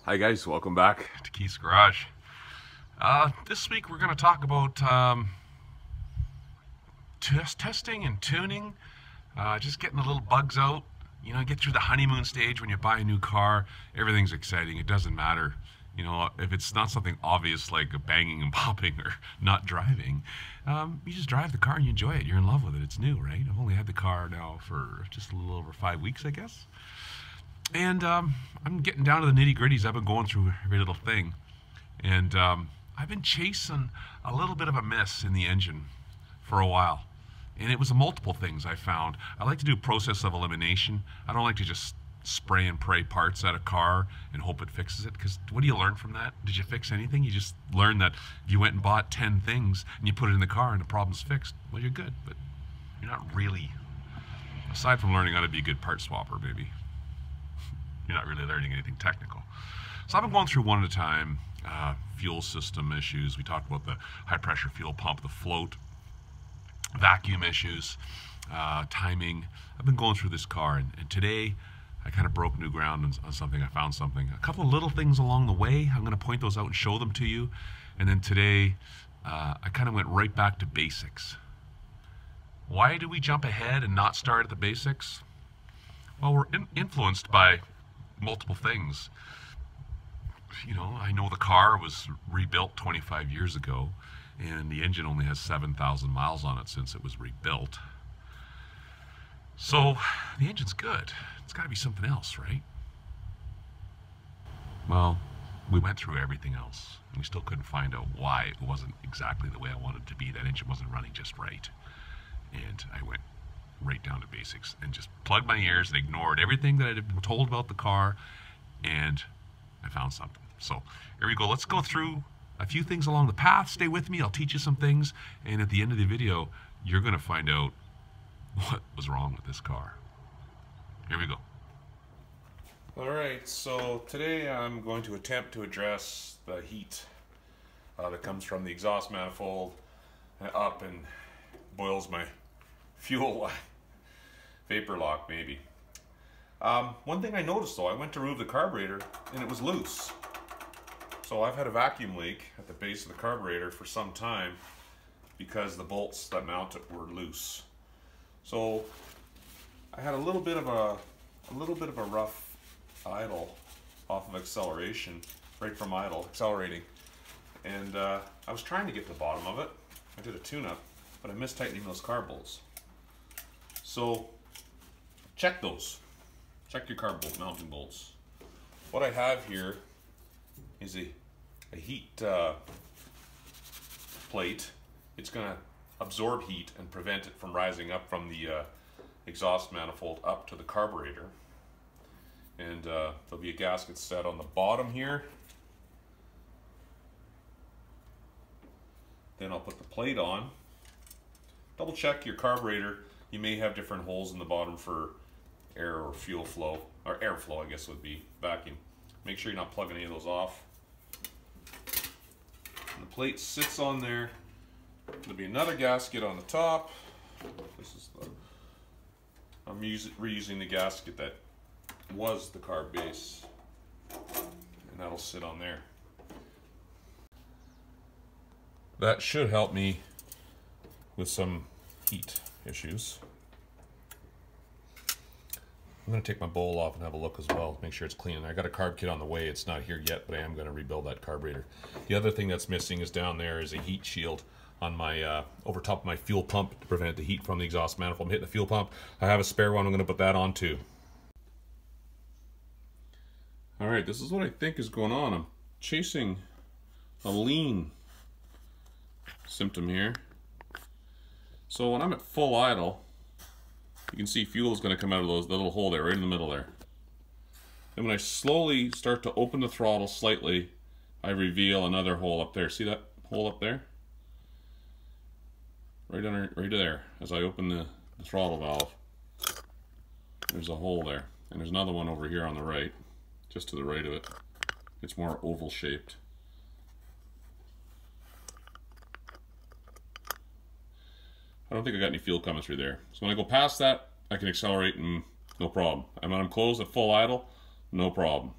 Hi guys, welcome back to Keith's Garage. This week we're going to talk about testing and tuning, just getting the little bugs out. You know, get through the honeymoon stage when you buy a new car. Everything's exciting. It doesn't matter. You know, if it's not something obvious like banging and popping or not driving, you just drive the car and you enjoy it. You're in love with it. It's new, right? I've only had the car now for just a little over 5 weeks, I guess. And I'm getting down to the nitty-gritties. I've been going through every little thing. And I've been chasing a little bit of a miss in the engine for a while. And it was multiple things I found. I like to do process of elimination. I don't like to just spray and pray parts at a car and hope it fixes it. Because what do you learn from that? Did you fix anything? You just learn that if you went and bought 10 things and you put it in the car and the problem's fixed, well, you're good. But you're not really, aside from learning how to be a good part swapper, maybe, you're not really learning anything technical. So I've been going through one at a time. Fuel system issues. We talked about the high pressure fuel pump, the float, vacuum issues, timing. I've been going through this car, and today I kind of broke new ground on something. I found something. A couple of little things along the way. I'm going to point those out and show them to you. And then today I kind of went right back to basics. Why do we jump ahead and not start at the basics? Well, we're influenced by multiple things. You know, I know the car was rebuilt 25 years ago, and the engine only has 7,000 miles on it since it was rebuilt. So the engine's good. It's got to be something else, right? Well, we went through everything else, and we still couldn't find out why it wasn't exactly the way I wanted it to be. That engine wasn't running just right. And I went right down to basics and just plugged my ears and ignored everything that I had been told about the car, and I found something. So here we go. Let's go through a few things along the path. Stay with me. I'll teach you some things, and at the end of the video you're going to find out what was wrong with this car. Here we go. Alright, so today I'm going to attempt to address the heat that comes from the exhaust manifold up and boils my fuel line. Vapor lock, maybe. One thing I noticed though, I went to remove the carburetor and it was loose. So I've had a vacuum leak at the base of the carburetor for some time because the bolts that mount it were loose. So I had a little bit of a rough idle off of acceleration, right from idle, accelerating. And I was trying to get to the bottom of it. I did a tune-up, but I missed tightening those carb bolts. So check those. Check your carb bolt mounting bolts. What I have here is a heat plate. It's going to absorb heat and prevent it from rising up from the exhaust manifold up to the carburetor. And there'll be a gasket set on the bottom here. Then I'll put the plate on. Double check your carburetor. You may have different holes in the bottom for air or fuel flow, or airflow I guess would be, vacuum. Make sure you're not plugging any of those off. And the plate sits on there. There'll be another gasket on the top. This is the, I'm reusing the gasket that was the carb base, and that'll sit on there. That should help me with some heat issues. I'm going to take my bowl off and have a look as well, make sure it's clean. I got a carb kit on the way. It's not here yet, but I am going to rebuild that carburetor. The other thing that's missing is down there is a heat shield on my over top of my fuel pump to prevent the heat from the exhaust manifold. I'm hitting the fuel pump. I have a spare one. I'm going to put that on too. All right, this is what I think is going on. I'm chasing a lean symptom here. So when I'm at full idle, you can see fuel is going to come out of the little hole there, right in the middle there. And when I slowly start to open the throttle slightly, I reveal another hole up there. See that hole up there? Right there. As I open the throttle valve, there's a hole there. And there's another one over here on the right, just to the right of it. It's more oval shaped. I don't think I got any fuel coming through there. So when I go past that, I can accelerate and no problem. And when I'm closed at full idle, no problem.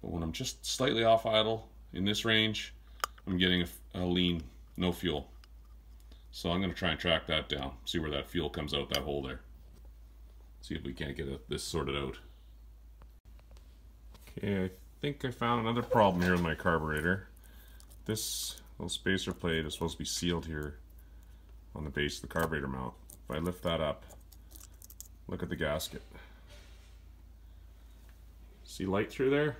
But when I'm just slightly off idle in this range, I'm getting a lean, no fuel. So I'm going to try and track that down, see where that fuel comes out that hole there. See if we can't get this sorted out. Okay, I think I found another problem here with my carburetor. This little spacer plate is supposed to be sealed here on the base of the carburetor mount. If I lift that up, look at the gasket. See light through there?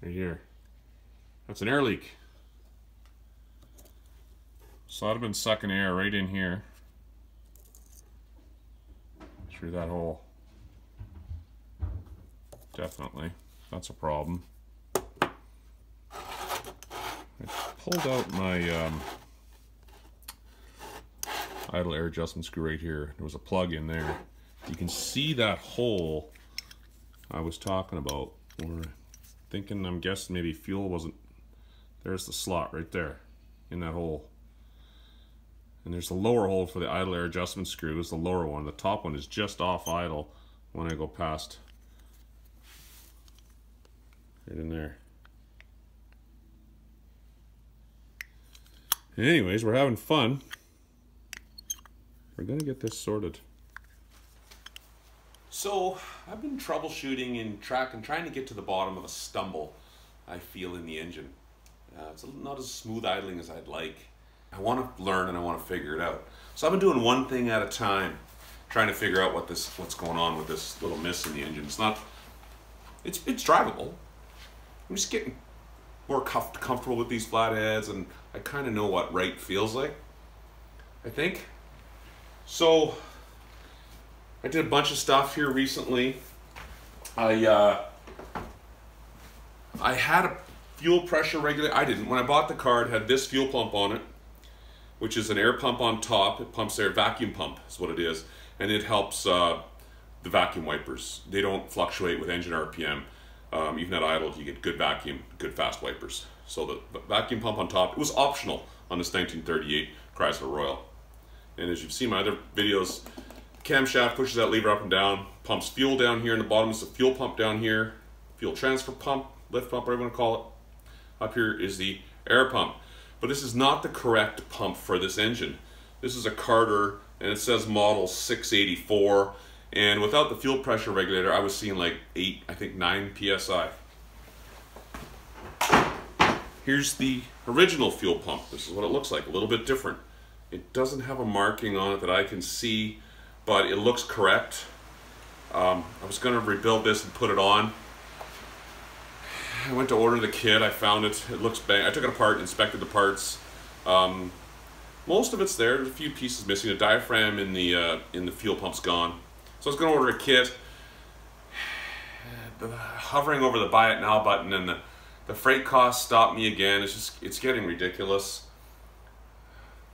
Right here. That's an air leak. So I've been sucking air right in here through that hole. Definitely, that's a problem. I pulled out my idle air adjustment screw right here. There was a plug in there. You can see that hole I was talking about. We're thinking, I'm guessing maybe fuel wasn't. There's the slot right there in that hole. And there's the lower hole for the idle air adjustment screw, is the lower one. The top one is just off idle when I go past. Right in there. Anyways, we're having fun. We're gonna get this sorted. So, I've been troubleshooting and trying to get to the bottom of a stumble I feel in the engine. It's not as smooth idling as I'd like. I want to learn and I want to figure it out. So I've been doing one thing at a time, trying to figure out what's going on with this little miss in the engine. It's drivable. I'm just getting more comfortable with these flatheads, and I kind of know what right feels like, I think. So I did a bunch of stuff here recently. I had a fuel pressure regulator. I didn't. When I bought the car, it had this fuel pump on it, which is an air pump on top. It pumps air, vacuum pump is what it is, and it helps the vacuum wipers. They don't fluctuate with engine RPM. Even at idle, you get good vacuum, good fast wipers. So the vacuum pump on top, it was optional on this 1938 Chrysler Royal. And as you've seen in my other videos, camshaft pushes that lever up and down, pumps fuel down here, and the bottom is the fuel pump down here, fuel transfer pump, lift pump, whatever you want to call it. Up here is the air pump. But this is not the correct pump for this engine. This is a Carter, and it says model 684. And without the fuel pressure regulator, I was seeing like 8, I think 9 PSI. Here's the original fuel pump. This is what it looks like, a little bit different. It doesn't have a marking on it that I can see, but it looks correct. I was gonna rebuild this and put it on. I went to order the kit, I found it, it looks bang. I took it apart, inspected the parts. Most of it's there, there's a few pieces missing. The diaphragm in the fuel pump's gone. So I was gonna order a kit. Hovering over the buy it now button, and the freight costs stopped me again. It's getting ridiculous.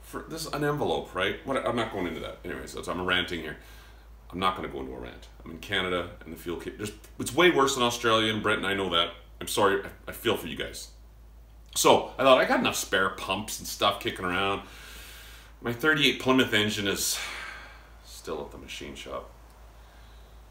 For this, an envelope, right? I'm not going into that. Anyways, I'm ranting here. I'm not gonna go into a rant. I'm in Canada, and the fuel kit, it's way worse than Australia and Britain, I know that. I'm sorry, I feel for you guys. So I thought, I got enough spare pumps and stuff kicking around. My 38 Plymouth engine is still at the machine shop.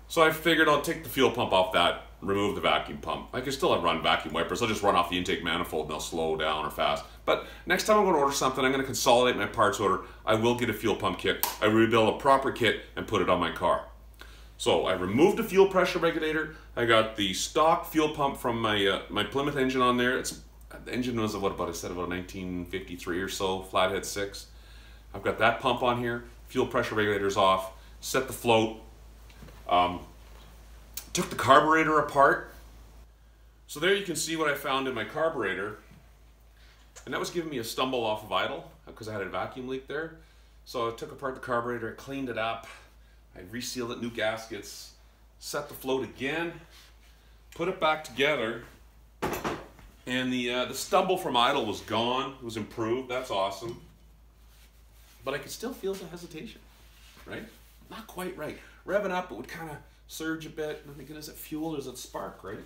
So I figured I'll take the fuel pump off that, remove the vacuum pump. I can still run vacuum wipers. I'll just run off the intake manifold and they'll slow down or fast. But next time I'm going to order something, I'm going to consolidate my parts order. I will get a fuel pump kit. I rebuild a proper kit and put it on my car. So I removed the fuel pressure regulator. I got the stock fuel pump from my my Plymouth engine on there. The engine was about 1953 or so, flathead 6. I've got that pump on here. Fuel pressure regulator's off. Set the float. Took the carburetor apart. So there you can see what I found in my carburetor. And that was giving me a stumble off of idle because I had a vacuum leak there. So I took apart the carburetor, I cleaned it up. I resealed it, new gaskets, set the float again, put it back together, and the stumble from idle was gone. It was improved. That's awesome. But I could still feel the hesitation, right? Not quite right. Revving up, it would kind of surge a bit. And I'm thinking, is it fuel or is it spark, right?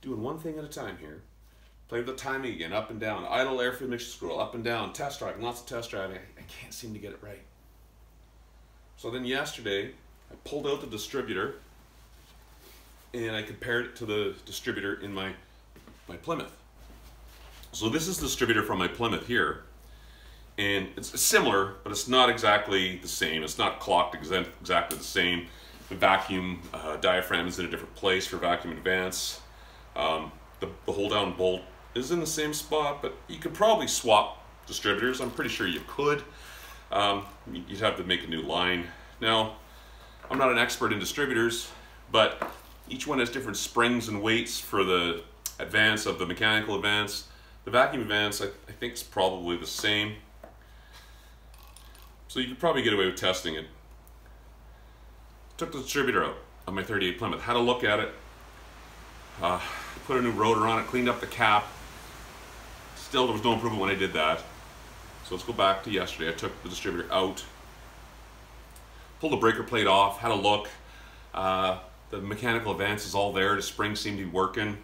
Doing one thing at a time here. Play with the timing again, up and down. Idle air fuel mixture scroll, up and down. Test driving, lots of test driving. I can't seem to get it right. So then yesterday, I pulled out the distributor and I compared it to the distributor in my Plymouth. So this is the distributor from my Plymouth here, and it's similar, but it's not exactly the same. It's not clocked exactly the same. The vacuum diaphragm is in a different place for vacuum advance. The hold down bolt is in the same spot, but you could probably swap distributors. I'm pretty sure you could. You'd have to make a new line. Now, I'm not an expert in distributors, but each one has different springs and weights for the advance of the mechanical advance. The vacuum advance, I think, is probably the same. So you could probably get away with testing it. Took the distributor out of my 38 Plymouth, had a look at it, put a new rotor on it, cleaned up the cap. Still, there was no improvement when I did that. So let's go back to yesterday. I took the distributor out, pulled the breaker plate off, had a look. The mechanical advance is all there. The springs seem to be working.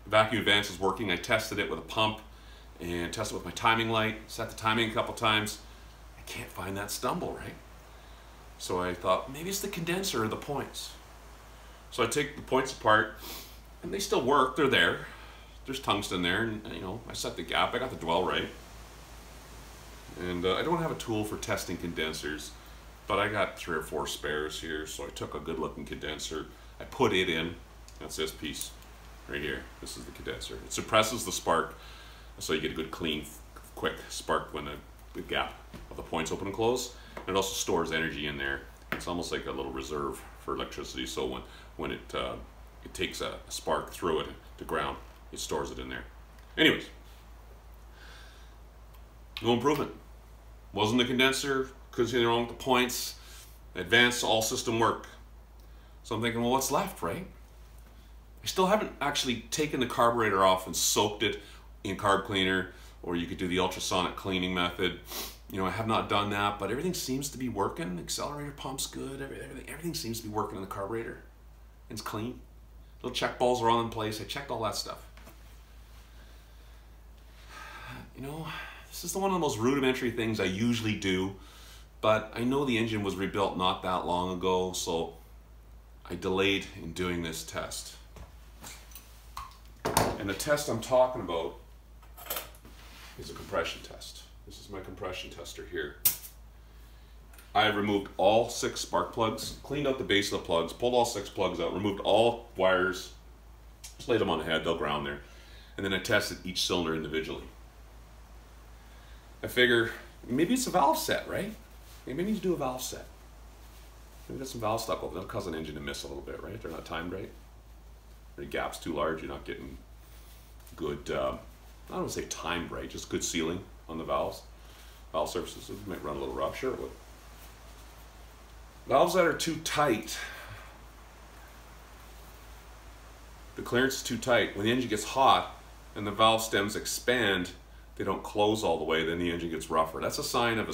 The vacuum advance is working. I tested it with a pump and tested it with my timing light. Set the timing a couple times. I can't find that stumble, right? So I thought, maybe it's the condenser or the points. So I take the points apart, and they still work. They're there. There's tungsten there, and you know, I set the gap. I got the dwell right. And I don't have a tool for testing condensers, but I got 3 or 4 spares here, so I took a good-looking condenser. I put it in. That's this piece right here. This is the condenser. It suppresses the spark, so you get a good, clean, quick spark when the gap of the points open and close. And it also stores energy in there. It's almost like a little reserve for electricity, so when it takes a spark through it to ground, it stores it in there. Anyways, no improvement. Wasn't the condenser, couldn't see anything wrong with the points. Advanced, all system work. So I'm thinking, well, what's left, right? I still haven't actually taken the carburetor off and soaked it in carb cleaner, or you could do the ultrasonic cleaning method. You know, I have not done that, but everything seems to be working. Accelerator pump's good. Everything seems to be working in the carburetor. It's clean. Little check balls are all in place. I checked all that stuff. You know, this is one of the most rudimentary things I usually do, but I know the engine was rebuilt not that long ago, so I delayed in doing this test. And the test I'm talking about is a compression test. This is my compression tester here. I removed all 6 spark plugs, cleaned out the base of the plugs, pulled all 6 plugs out, removed all wires, just laid them on the head, they'll ground there. And then I tested each cylinder individually. I figure maybe it's a valve set, right? Maybe I need to do a valve set. Maybe there's some valve stuff open. That'll cause an engine to miss a little bit, right? They're not timed right. Or the gap's too large, you're not getting good, I don't want to say timed right, just good sealing on the valves. Valve surfaces might run a little rough, sure it would. Valves that are too tight, the clearance is too tight. When the engine gets hot and the valve stems expand, they don't close all the way, then the engine gets rougher. That's a sign of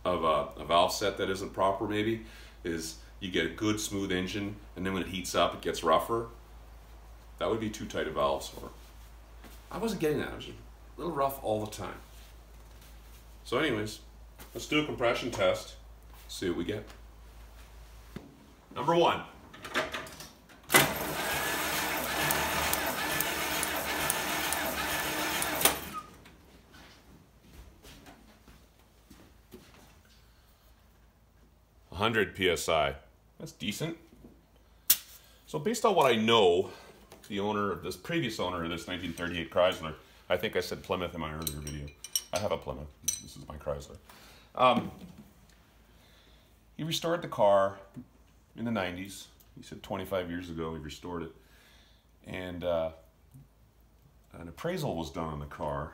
a valve set that isn't proper, maybe, is you get a good smooth engine, and then when it heats up, it gets rougher. That would be too tight of valves. Or I wasn't getting that. It was a little rough all the time. So anyways, let's do a compression test, see what we get. Number 1. PSI. That's decent. So based on what I know, the owner of this previous owner of this 1938 Chrysler, I think I said Plymouth in my earlier video. I have a Plymouth. This is my Chrysler. He restored the car in the 90s. He said 25 years ago he restored it. And an appraisal was done on the car.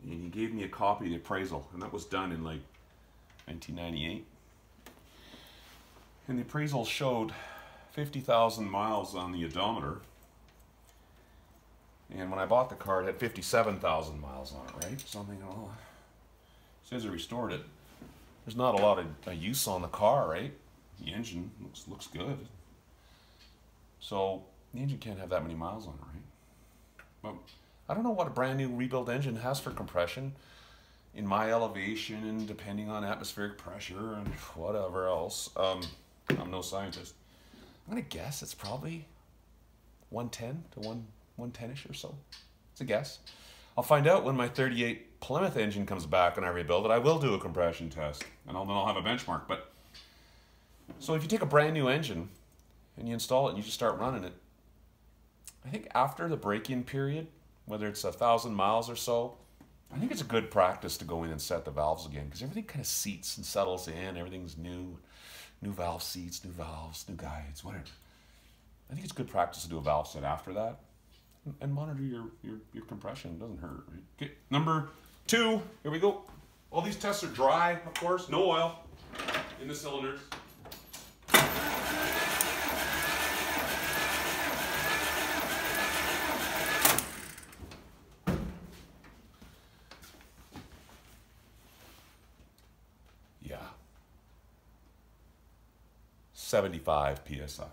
And he gave me a copy of the appraisal. And that was done in like 1998. And the appraisal showed 50,000 miles on the odometer. And when I bought the car, it had 57,000 miles on it, right? So I'm thinking, oh, it says it restored it. There's not a lot of use on the car, right? The engine looks good. So the engine can't have that many miles on it, right? But I don't know what a brand new rebuilt engine has for compression in my elevation and depending on atmospheric pressure and whatever else. I'm no scientist. I'm gonna guess it's probably 110 to 110-ish or so. It's a guess. I'll find out when my 38 Plymouth engine comes back and I rebuild it. I will do a compression test, and then I'll have a benchmark. But so if you take a brand new engine and you install it and you just start running it, I think after the break-in period, whether it's 1,000 miles or so, I think it's a good practice to go in and set the valves again, because everything kind of seats and settles in. Everything's new. New valve seats, new valves, new guides, whatever. I think it's good practice to do a valve set after that and monitor your compression. It doesn't hurt, right? Okay, number 2, here we go. All these tests are dry, of course, no oil in the cylinders. Yeah. 75 PSI.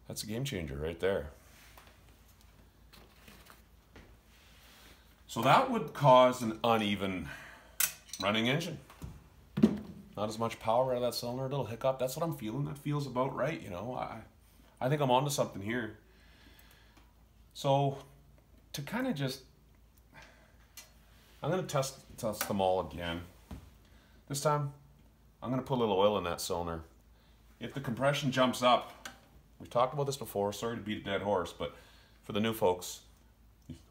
That's a game changer right there. So that would cause an uneven running engine. Not as much power out of that cylinder, a little hiccup. That's what I'm feeling. That feels about right, you know. I think I'm onto something here. So to kind of just, I'm going to test them all again. This time, I'm going to put a little oil in that cylinder. If the compression jumps up, we've talked about this before, sorry to beat a dead horse, but for the new folks,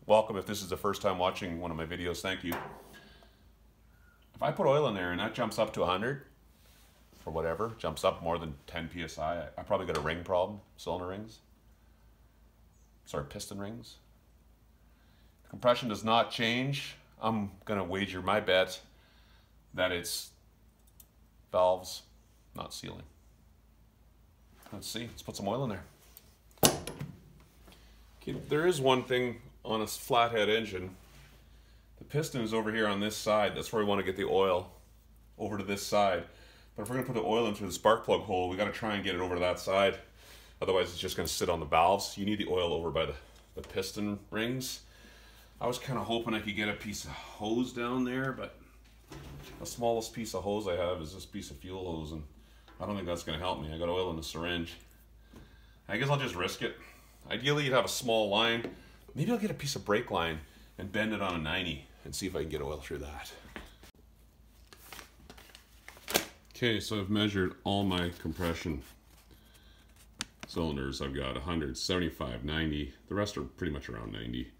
welcome. If this is the first time watching one of my videos, thank you. If I put oil in there and that jumps up to 100, or whatever, jumps up more than 10 PSI, I probably got a ring problem, cylinder rings. Sorry, piston rings. The compression does not change. I'm going to wager my bet that it's valves not sealing. Let's see, let's put some oil in there. Okay, there is one thing on a flathead engine. The piston is over here on this side. That's where we want to get the oil over to this side. But if we're going to put the oil into the spark plug hole, we got to try and get it over to that side. Otherwise, it's just going to sit on the valves. You need the oil over by the piston rings. I was kind of hoping I could get a piece of hose down there, but the smallest piece of hose I have is this piece of fuel hose, and I don't think that's going to help me. I got oil in the syringe. I guess I'll just risk it. Ideally, you'd have a small line. Maybe I'll get a piece of brake line and bend it on a 90 and see if I can get oil through that. Okay, so I've measured all my compression cylinders. I've got 100, 75, 90. The rest are pretty much around 90.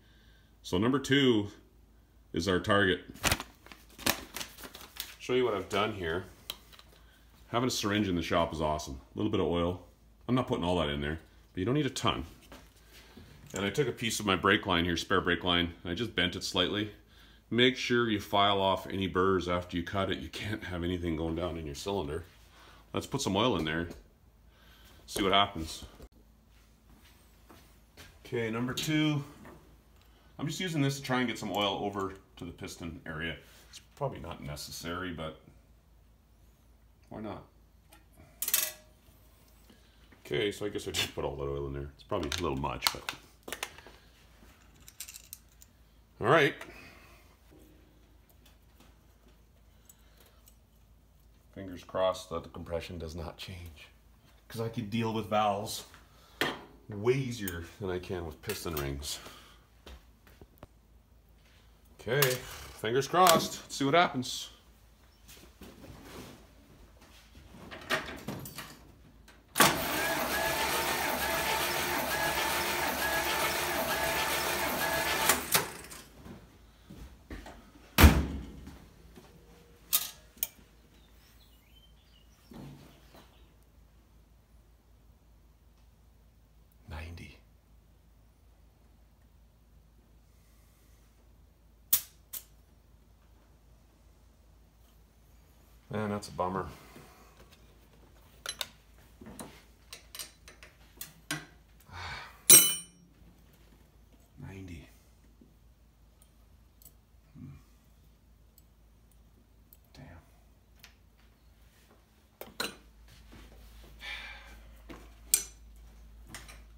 So number 2 is our target. Show you what I've done here. Having a syringe in the shop is awesome. A little bit of oil. I'm not putting all that in there, but you don't need a ton. And I took a piece of my brake line here, spare brake line, and I just bent it slightly. Make sure you file off any burrs after you cut it. You can't have anything going down in your cylinder. Let's put some oil in there. See what happens. Okay, number 2. I'm just using this to try and get some oil over to the piston area. It's probably not necessary, but why not? Okay, so I guess I just put all that oil in there. It's probably a little much, but all right. Fingers crossed that the compression does not change, because I could deal with valves way easier than I can with piston rings. Okay, fingers crossed. Let's see what happens. Man, that's a bummer. Damn.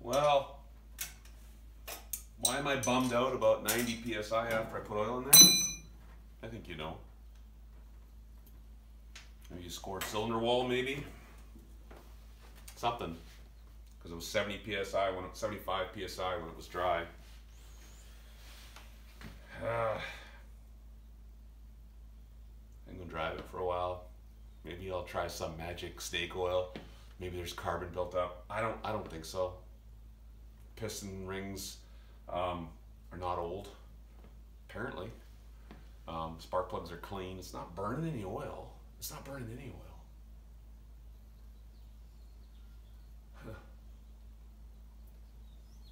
Well, why am I bummed out about 90 PSI after I put oil in there? I think you know. Maybe you scored cylinder wall, maybe. something, because it was 70 psi when 75 psi when it was dry. I'm gonna drive it for a while. Maybe I'll try some magic snake oil. Maybe there's carbon built up. I don't think so. Piston rings are not old, apparently. Spark plugs are clean. It's not burning any oil. It's not burning any oil.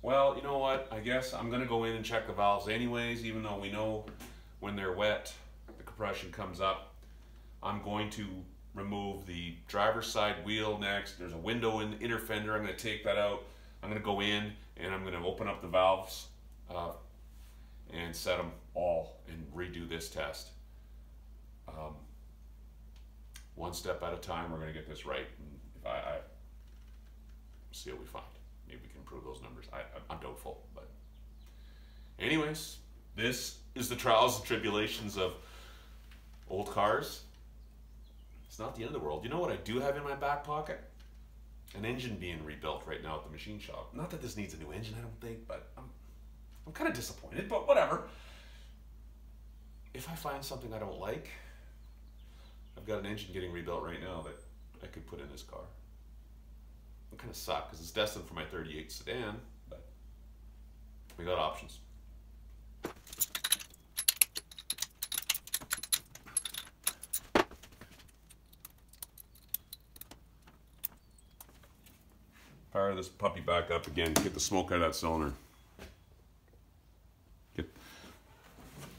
Well, you know what? I guess I'm gonna go in and check the valves anyways, even though we know when they're wet, the compression comes up. I'm going to remove the driver's side wheel next. There's a window in the inner fender. I'm gonna take that out. I'm gonna go in and I'm gonna open up the valves and set them all and redo this test. One step at a time, we're gonna get this right. And if I see what we find. Maybe we can improve those numbers. I'm doubtful, but anyways, this is the trials and tribulations of old cars. It's not the end of the world. You know what I do have in my back pocket? An engine being rebuilt right now at the machine shop. Not that this needs a new engine, I don't think, but I'm kind of disappointed, but whatever. If I find something I don't like, I've got an engine getting rebuilt right now that I could put in this car. It kind of sucks because it's destined for my 38 sedan, but we got options. Fire this puppy back up again, get the smoke out of that cylinder.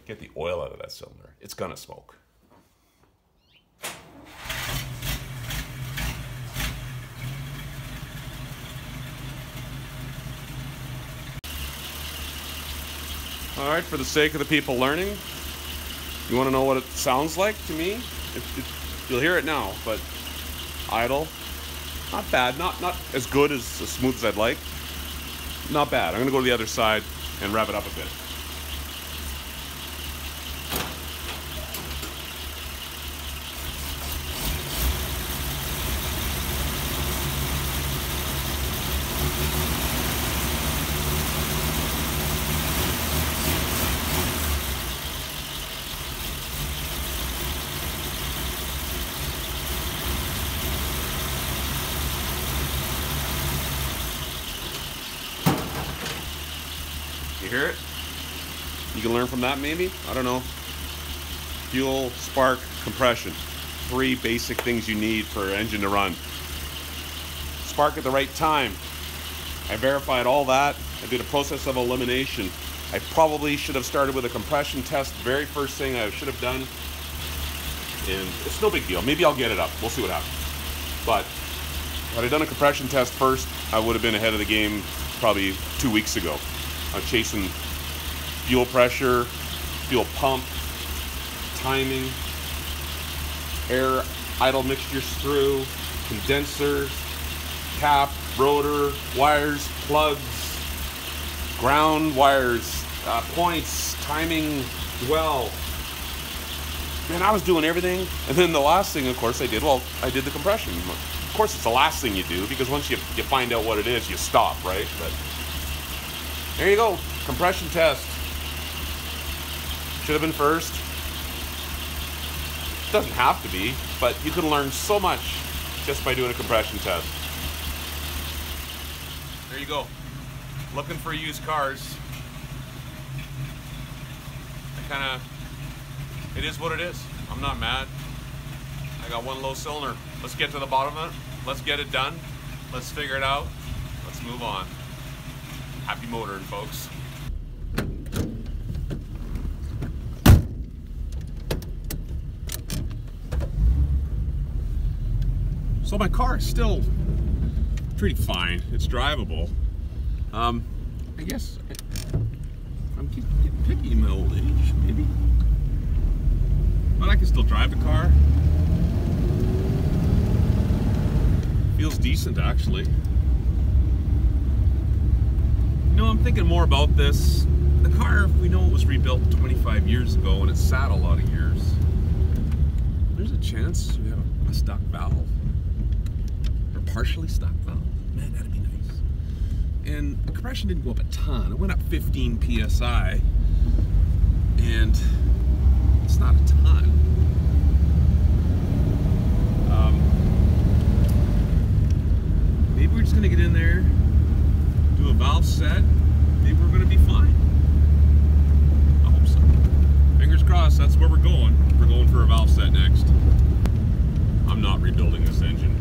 Get the oil out of that cylinder. It's gonna smoke. All right, for the sake of the people learning, you want to know what it sounds like to me? You'll hear it now, but idle, not bad, not as good as smooth as I'd like. Not bad. I'm going to go to the other side and rev it up a bit. You hear it? You can learn from that maybe? I don't know. Fuel, spark, compression. 3 basic things you need for an engine to run. Spark at the right time. I verified all that. I did a process of elimination. I probably should have started with a compression test. Very first thing I should have done. And it's no big deal. Maybe I'll get it up. We'll see what happens. But had I done a compression test first, I would have been ahead of the game probably 2 weeks ago. I'm chasing fuel pressure, fuel pump, timing, air idle mixtures through, condensers, cap, rotor, wires, plugs, ground wires, points, timing, dwell. Man, I was doing everything. And then the last thing, of course, I did the compression. Of course, it's the last thing you do, because once you find out what it is, you stop, right? But there you go, compression test. Should have been first. Doesn't have to be, but you can learn so much just by doing a compression test. There you go. Looking for used cars. It is what it is. I'm not mad. I got one low cylinder. Let's get to the bottom of it. Let's get it done. Let's figure it out. Let's move on. Happy motoring, folks. So my car is still pretty fine. It's drivable. I guess I'm getting picky in my old age, maybe. But I can still drive the car. Feels decent, actually. You know, I'm thinking more about this. The car, we know it was rebuilt 25 years ago and it sat a lot of years. There's a chance we have a stuck valve. Or partially stuck valve. Man, that'd be nice. And the compression didn't go up a ton. It went up 15 psi, and it's not a ton. Maybe we're just gonna get in there, do a valve set. Maybe we're gonna be fine. I hope so. Fingers crossed. That's where we're going. We're going for a valve set next. I'm not rebuilding this engine.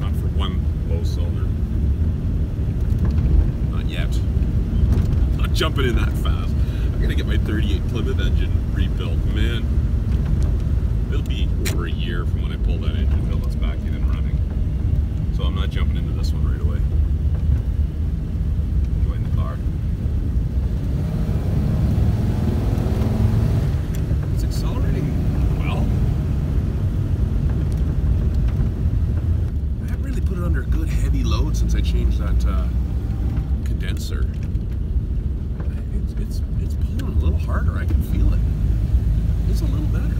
Not for one low cylinder. Not yet. I'm not jumping in that fast. I'm gonna get my 38 Plymouth engine rebuilt. Man, it'll be over a year from when I pull that engine until it's back in and running. So I'm not jumping into this one right away. Enjoying the car. It's accelerating well. I haven't really put it under a good heavy load since I changed that condenser. It's pulling a little harder. I can feel it. It's a little better.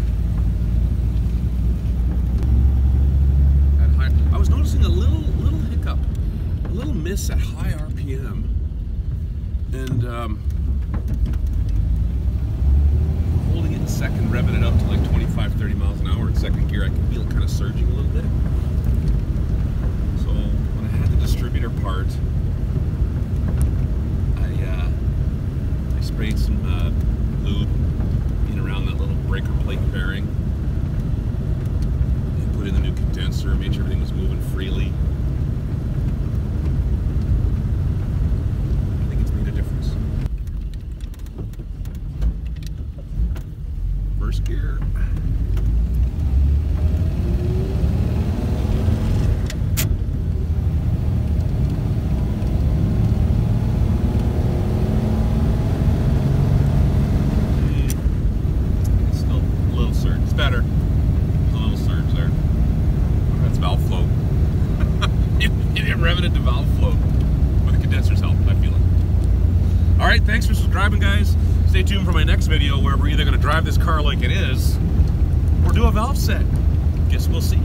At high, I was noticing a little hiccup, a little miss at high RPM, and holding it in second, revving it up to like 25-30 miles an hour in second gear, I can feel it kind of surging a little bit. So when I had the distributor part, I sprayed some lube in around that little breaker plate bearing, and put in the new condenser, made sure everything was moving freely. I think it's made a difference. First gear. Better. There's a little surge there. That's valve flow. You didn't rev it into valve flow. But the condensers help, I feel it. Alright, thanks for subscribing, guys. Stay tuned for my next video where we're either going to drive this car like it is or do a valve set. Guess we'll see.